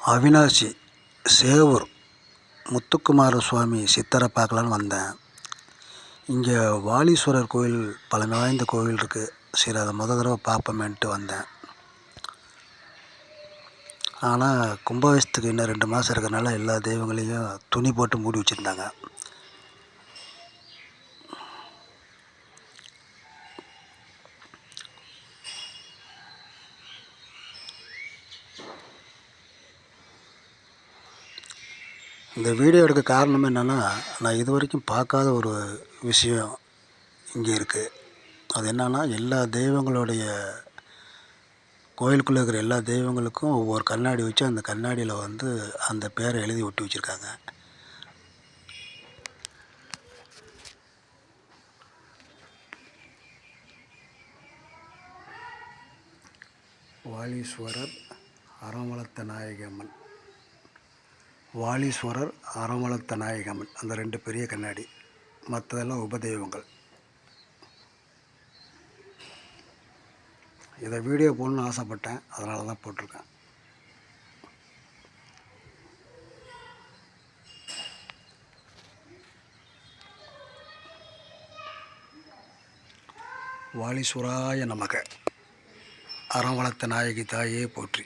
அவினாசி சேவூர் முத்துக்குமார சுவாமி சித்தரை பார்க்கலான்னு வந்தேன். இங்கே வாலீஸ்வரர் கோயில் பழமை வாய்ந்த கோவில் இருக்குது. சரி, அதை தடவை பார்ப்போமேன்ட்டு வந்தேன். ஆனால் கும்பாபிஷேகத்துக்கு இன்னும் 2 மாதம் இருக்கிறனால எல்லா தெய்வங்களையும் துணி போட்டு மூடி வச்சுருந்தாங்க. இந்த வீடியோ எடுக்க காரணம் என்னென்னா, நான் இது வரைக்கும் பார்க்காத ஒரு விஷயம் இங்கே இருக்குது. அது என்னன்னா, எல்லா தெய்வங்களுடைய கோயிலுக்குள்ளே இருக்கிற எல்லா தெய்வங்களுக்கும் ஒவ்வொரு கண்ணாடி வச்சு அந்த கண்ணாடியில் அந்த பேரை எழுதி ஒட்டி வச்சுருக்காங்க. வாலீஸ்வரர், அறவளர்த்த நாயகம்மன், வாலீஸ்வரர், அறவளர்த்த நாயகம்மன், அந்த 2 பெரிய கண்ணாடி. மற்றதெல்லாம் உபதெய்வங்கள். இதை வீடியோ போடணும்னு ஆசைப்பட்டேன், அதனால தான் போட்டிருக்கேன். வாலீஸ்வராய நமக. அறம் வளர்த்த நாயகி தாயே போற்றி.